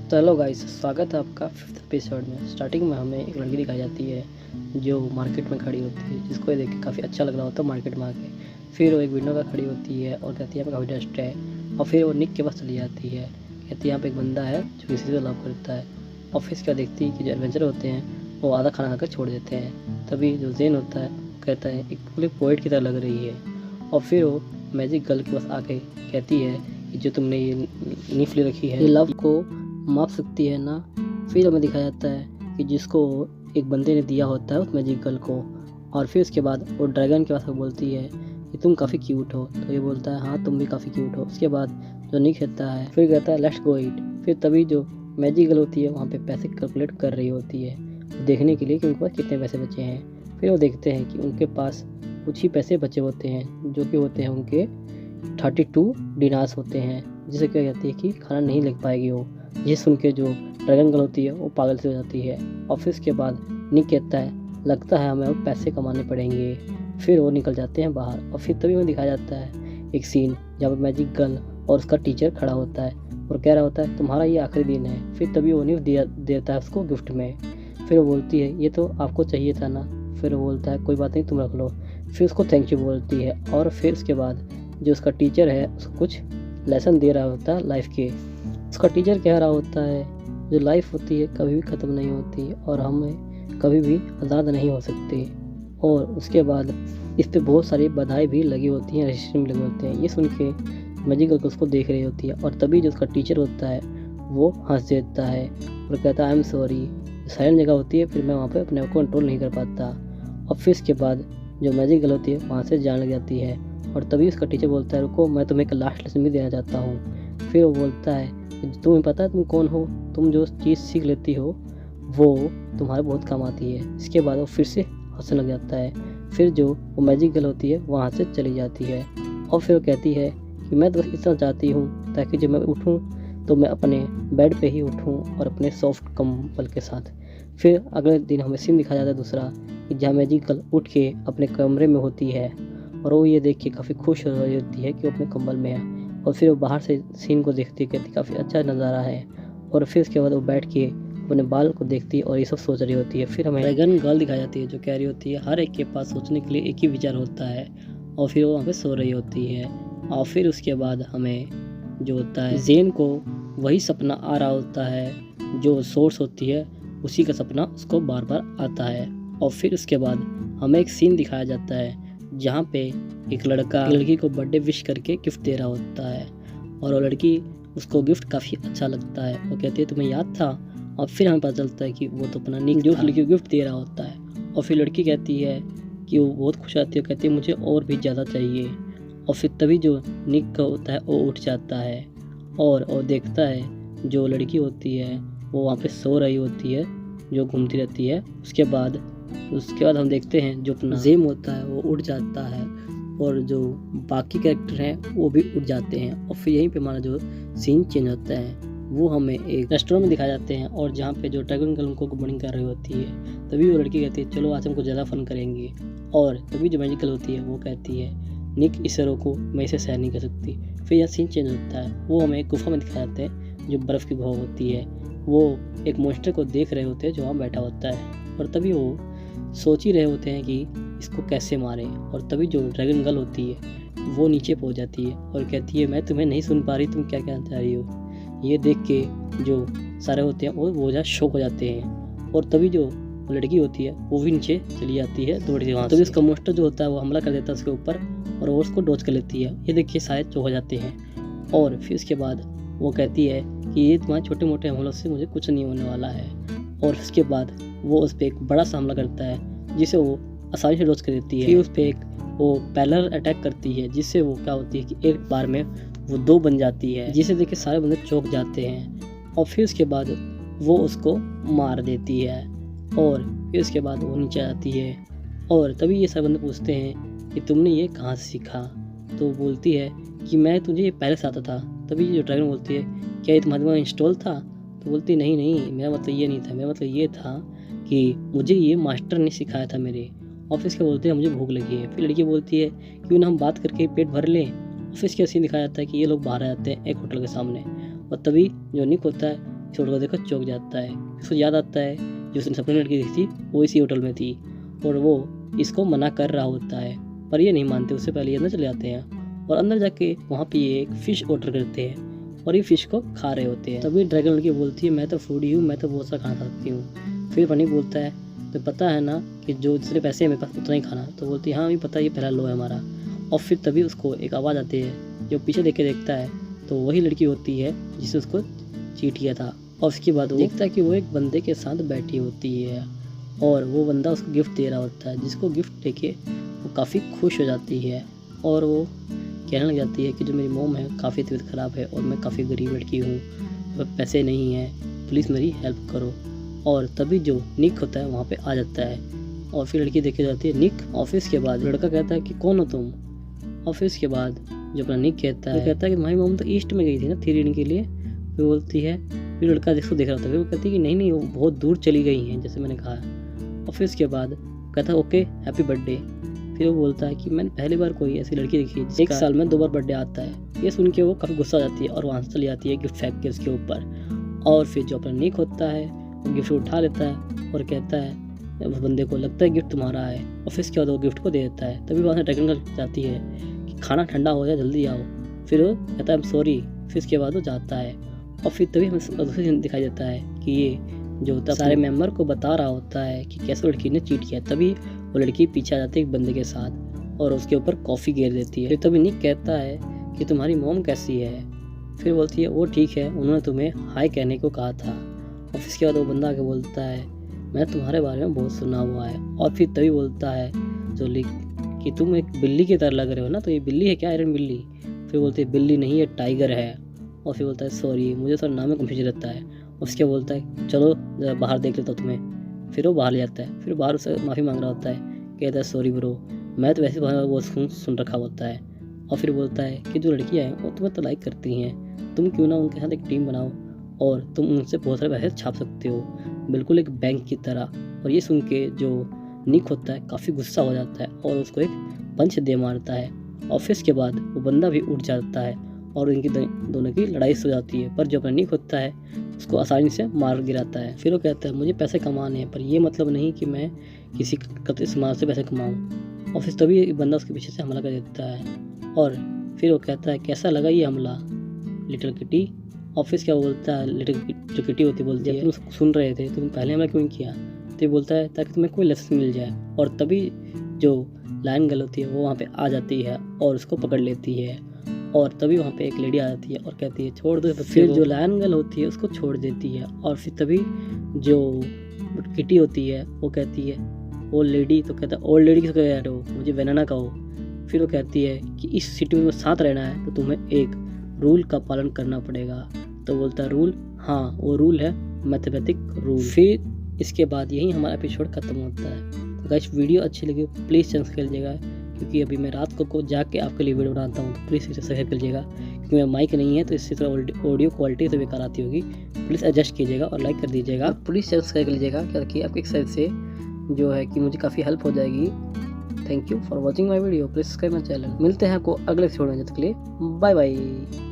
तो hello guys, स्वागत है आपका 5th एपिसोड में। स्टार्टिंग में हमें एक लड़की दिखाई जाती है जो मार्केट में खड़ी होती है, जिसको ये देख के काफ़ी अच्छा लग रहा होता है मार्केट में आके। फिर वो एक विंडो पर खड़ी होती है और कहती है यहाँ पे काफ़ी डस्ट है। और फिर वो निक के पास चली जाती है, कहती है यहाँ पे एक बंदा है जो किसी से लव करता है। और फिर इसके बाद देखती है कि जो एडवेंचर होते हैं वो आधा खाना खाकर छोड़ देते हैं। तभी जो जेन होता है कहता है एक पूरी पोइट की तरह लग रही है। और फिर वो मैजिक गर्ल के पास आके कहती है कि जो तुमने ये नीफ ले रखी है, ये लव को माप सकती है ना। फिर हमें दिखाया जाता है कि जिसको एक बंदे ने दिया होता है उस मैजिक गर्ल को। और फिर उसके बाद वो ड्रैगन के पास बोलती है कि तुम काफ़ी क्यूट हो, तो ये बोलता है हाँ तुम भी काफ़ी क्यूट हो। उसके बाद जो निक कहता है, फिर कहता है लेट्स गो ईट। फिर तभी जो मैजिक गर्ल होती है वहाँ पे पैसे कैलकुलेट कर रही होती है देखने के लिए कि उनके पास कितने पैसे बचे हैं। फिर वो देखते हैं कि उनके पास कुछ ही पैसे बचे होते हैं जो कि होते हैं उनके 32 डिनार्स होते हैं, जिसे क्या कहती है कि खाना नहीं ले पाएगी वो। ये सुन के जो ड्रैगन गर्ल होती है वो पागल से हो जाती है। और फिर उसके बाद निक कहता है लगता है हमें अब पैसे कमाने पड़ेंगे। फिर वो निकल जाते हैं बाहर। और फिर तभी हमें दिखाया जाता है एक सीन जहाँ पर मैजिक गर्ल और उसका टीचर खड़ा होता है और कह रहा होता है तुम्हारा ये आखिरी दिन है। फिर तभी वो न्यूज़ देता है उसको गिफ्ट में। फिर वो बोलती है ये तो आपको चाहिए था ना। फिर वो बोलता है कोई बात नहीं तुम रख लो। फिर उसको थैंक यू बोलती है। और फिर उसके बाद जो उसका टीचर है उसको कुछ लेसन दे रहा होता है लाइफ के। उसका टीचर कह रहा होता है जो लाइफ होती है कभी भी ख़त्म नहीं होती और हमें कभी भी आज़ाद नहीं हो सकते। और उसके बाद इस पे बहुत सारी बधाई भी लगी होती हैं, रजिस्टर भी लगे होते हैं। ये सुन के मैजिक गर्ल उसको देख रही होती है। और तभी जो उसका टीचर होता है वो हंस देता है और कहता है आई एम सॉरी। साइलेंट जगह होती है फिर मैं वहाँ पर अपने आप को कंट्रोल नहीं कर पाता। और फिर इसके बाद जो मैजिक गर्ल होती है वहाँ से जाने लग जाती है। और तभी उसका टीचर बोलता है रुको मैं तुम्हें एक लास्ट लेसन भी देना चाहता हूँ। फिर वो बोलता है तुम्हें पता है तुम कौन हो, तुम जो चीज़ सीख लेती हो वो तुम्हारे बहुत काम आती है। इसके बाद वो फिर से हंसने लग जाता है। फिर जो वो मैजिक गर्ल होती है वहाँ से चली जाती है। और फिर वो कहती है कि मैं तो बस इतना चाहती हूँ ताकि जब मैं उठूँ तो मैं अपने बेड पे ही उठूँ और अपने सॉफ्ट कंबल के साथ। फिर अगले दिन हमें सीन दिखाया जाता है दूसरा कि जहाँ मैजिक गर्ल उठ के अपने कमरे में होती है और वो ये देख के काफ़ी खुश हो रही होती है कि वो अपने कंबल में है। और फिर वो बाहर से सीन को देखती है, कहती काफ़ी अच्छा नज़ारा है। और फिर उसके बाद वो बैठ के अपने बाल को देखती है और ये सब सोच रही होती है। फिर हमें ड्रैगन गर्ल दिखाई जाती है जो कह रही होती है हर एक के पास सोचने के लिए एक ही विचार होता है। और फिर वो वहाँ पे सो रही होती है। और फिर उसके बाद हमें जो होता है जेन को वही सपना आ रहा होता है जो सोर्स होती है उसी का सपना उसको बार बार आता है। और फिर उसके बाद हमें एक सीन दिखाया जाता है जहाँ पे एक लड़की को बर्थडे विश करके गिफ्ट दे रहा होता है। और वो लड़की उसको गिफ्ट काफ़ी अच्छा लगता है। वो कहती है तुम्हें याद था। और फिर हमें पता चलता है कि वो तो अपना निक जो लड़की को गिफ्ट दे रहा होता है। और फिर लड़की कहती है कि वो बहुत खुश आती है, कहती है मुझे और भी ज़्यादा चाहिए। और फिर तभी जो निक का होता है वो उठ जाता है और देखता है जो लड़की होती है वो वहाँ पे सो रही होती है जो घूमती रहती है। उसके बाद हम देखते हैं जो अपना जेम होता है वो उड़ जाता है और जो बाकी कैरेक्टर हैं वो भी उड़ जाते हैं। और फिर यहीं पे हमारा जो सीन चेंज होता है वो हमें एक रेस्टोरेंट में दिखाए जाते हैं और जहाँ पे जो ड्रैगन गर्ल उनको गुड मॉर्निंग कर रही होती है। तभी वो लड़की कहती है चलो आज हम कुछ ज़्यादा फन करेंगे। और तभी जो मैजिकल होती है वो कहती है निक इस शहरों को मैं इसे सहन नहीं कर सकती। फिर यह सीन चेंज होता है, वो हमें एक गुफा में दिखाए जाते हैं जो बर्फ़ की गुफा होती है। वो एक मॉन्स्टर को देख रहे होते हैं जो वहाँ बैठा होता है। और तभी वो सोच ही रहे होते हैं कि इसको कैसे मारें। और तभी जो ड्रैगन गर्ल होती है वो नीचे पहुंच जाती है और कहती है मैं तुम्हें नहीं सुन पा रही, तुम क्या कहना चाह रही हो। ये देख के जो सारे होते हैं वो बहुत शौक हो जाते हैं। और तभी जो लड़की होती है वो भी नीचे चली जाती है दौड़ती वहाँ। तभी उसका मोस्टर जो होता है वो हमला कर देता है उसके ऊपर और वो उसको डॉज कर लेती है। ये देखिए सारे चौक हो जाते हैं। और फिर उसके बाद वो कहती है कि ये तुम्हारे छोटे मोटे हमलों से मुझे कुछ नहीं होने वाला है। और उसके बाद वो उस पर एक बड़ा सा हमला करता है जिसे वो आसानी से डॉज कर देती है। फिर उस पर एक वो पैरेलल अटैक करती है जिससे वो क्या होती है कि एक बार में वो 2 बन जाती है, जिसे देख के सारे बंदे चौंक जाते हैं। और फिर उसके बाद वो उसको मार देती है। और फिर उसके बाद वो नीचे आती है। और तभी ये सारे बंदे पूछते हैं कि तुमने ये कहाँ से सीखा। तो बोलती है कि मैं तुझे ये पहले से आता था। तभी जो ड्रैगन बोलती है क्या ये तुम्हारे दिमाग में इंस्टॉल था। तो बोलती नहीं नहीं मेरा मतलब ये नहीं था, मेरा मतलब ये था कि मुझे ये मास्टर ने सिखाया था मेरे। ऑफिस के बोलते हैं मुझे भूख लगी है। फिर लड़की बोलती है क्यों ना हम बात करके पेट भर लें। ऑफिस के सीन दिखाया जाता है कि ये लोग बाहर आ जाते हैं एक होटल के सामने। और तभी जो निक होता है छोड़ कर देखो चौंक जाता है। उसको याद आता है जो उसने सपने लड़की देखी थी वो इसी होटल में थी और वो इसको मना कर रहा होता है, पर ये नहीं मानते। उससे पहले ये अंदर चले जाते हैं और अंदर जाके वहाँ पे ये एक फ़िश ऑर्डर करते हैं और ये फ़िश को खा रहे होते हैं। तभी ड्रैगन लड़की बोलती है मैं तो फूडी हूँ, मैं तो बहुत सा खाना खाती हूँ। फिर फनी बोलता है तो पता है ना कि जो जितने पैसे हैं मेरे पास उतना ही खाना। तो बोलती है हाँ ये पता है, ये पहला लो है हमारा। और फिर तभी उसको एक आवाज़ आती है, जो पीछे देख के देखता है तो वही लड़की होती है जिसने उसको चीट किया था। और उसके बाद वो देखता है कि वो एक बंदे के साथ बैठी होती है और वो बंदा उसको गिफ्ट दे रहा होता है, जिसको गिफ्ट देके वो काफ़ी खुश हो जाती है और वो कहने लग जाती है कि जो मेरी मोम है काफ़ी तबीयत ख़राब है और मैं काफ़ी गरीब लड़की हूँ, पैसे नहीं हैं, प्लीज़ मेरी हेल्प करो। और तभी जो निक होता है वहाँ पे आ जाता है और फिर लड़की देखे जाती है निक। ऑफिस के बाद लड़का कहता है कि कौन हो तुम। ऑफिस के बाद जो अपना निक कहता है कि तुम्हारी मोम तो ईस्ट में गई थी ना थ्री रीडिंग के लिए। फिर बोलती है, फिर लड़का जिसको देख रहा था फिर वो कहती है कि नहीं वो बहुत दूर चली गई हैं जैसे मैंने कहा। ऑफिस के बाद कहता है ओके हैप्पी बर्थडे। फिर वो बोलता है कि मैंने पहली बार कोई ऐसी लड़की देखी है एक साल में 2 बार बर्थडे आता है। ये सुन के वो काफ़ी गुस्सा हो जाती है और वहाँ से चली जाती है गिफ्ट फेंक के उसके ऊपर। और फिर जो अपना निक होता है वो गिफ्ट उठा लेता है और कहता है उस बंदे को लगता है गिफ्ट तुम्हारा है। ऑफिस के बाद वो गिफ्ट को दे देता है। तभी वहाँ से ड्रैगन गर्ल जाती है कि खाना ठंडा हो जाए जल्दी आओ। फिर वो कहता है सॉरी। फिर इसके बाद वो जाता है और फिर तभी हमें दूसरे दिन दिखाई देता है कि ये जो होता है सारे मेंबर को बता रहा होता है कि कैसे लड़की ने चीट किया। तभी वो लड़की पीछे आ जाती है एक बंदे के साथ और उसके ऊपर कॉफ़ी गिर देती है। फिर तभी निक कहता है कि तुम्हारी मोम कैसी है। फिर बोलती है वो ठीक है, उन्होंने तुम्हें हाय कहने को कहा था। और फिर इसके बाद वो बंदा आके बोलता है मैं तुम्हारे बारे में बहुत सुना हुआ है। और फिर तभी बोलता है जो लिख कि तुम एक बिल्ली की तरह लग रहे हो ना, तो ये बिल्ली है क्या, आयरन बिल्ली। फिर बोलती है बिल्ली नहीं ये टाइगर है। और फिर बोलता है सॉरी मुझे थोड़ा नाम में कंफ्यूजन रहता है। उसके बोलता है चलो बाहर देख लेता हूँ तुम्हें। फिर वो बाहर ले जाता है। फिर बाहर उससे माफ़ी मांग रहा होता है, कहता है सॉरी ब्रो, मैं तो वैसे वो सुन रखा होता है। और फिर बोलता है कि जो लड़कियाँ हैं वो तुम्हें तो लाइक करती हैं, तुम क्यों ना उनके साथ एक टीम बनाओ और तुम उनसे बहुत सारे पैसे छाप सकते हो, बिल्कुल एक बैंक की तरह। और ये सुन के जो निक होता है काफ़ी गुस्सा हो जाता है और उसको एक पंच दे मारता है। ऑफिस के बाद वो बंदा भी उठ जाता है और इनकी दोनों की लड़ाई हो जाती है। पर जो अपना निक होता है उसको आसानी से मार गिराता है। फिर वो कहता है मुझे पैसे कमाने हैं पर ये मतलब नहीं कि मैं किसी गलत इस्तेमाल से पैसे कमाऊँ। और फिर तभी बंदा उसके पीछे से हमला कर देता है और फिर वो कहता है कैसा लगा ये हमला लिटिल किटी। ऑफिस क्या बोलता है लिटिल जो किटी होती बोलती है तुम सुन रहे थे, तुम पहले हमला क्यों किया। तो बोलता है ताकि तुम्हें कोई लेसन मिल जाए। और तभी जो लायन गर्ल होती है वो वहाँ पे आ जाती है और उसको पकड़ लेती है। और तभी वहाँ पे एक लेडी आ जाती है और कहती है छोड़ दो। फिर जो लायन गर्ल होती है उसको छोड़ देती है। और फिर तभी जो किटी होती है वो कहती है ओल्ड लेडी, तो कहता है ओल्ड लेडी किसको कह रहे हो, मुझे वेनाना कहो। फिर वो कहती है कि इस सिटी में साथ रहना है तो तुम्हें एक रूल का पालन करना पड़ेगा। तो बोलता है रूल, हाँ वो रूल है मैथमेटिक रूल। फिर इसके बाद यही हमारा एपिसोड ख़त्म होता है। तो गाइस वीडियो अच्छी लगी प्लीज़ चैनल सब्सक्राइब कीजिएगा, क्योंकि अभी मैं रात को जाके आपके लिए वीडियो बनाता हूँ। तो प्लीज़ सब्सक्राइब कीजिएगा, क्योंकि मेरा माइक नहीं है तो इससे थोड़ा ऑडियो क्वालिटी से बेकार आती होगी। प्लीज़ एडजस्ट कीजिएगा और लाइक कर दीजिएगा। प्लीज़ चैनल सब्सक्राइब कर लीजिएगा, क्योंकि आपकी एक साइड से जो है कि मुझे काफ़ी हेल्प हो जाएगी। Thank you for watching my video, please subscribe my channel. मिलते हैं आपको अगले एपिसोड में, जब तक के लिए बाय बाय।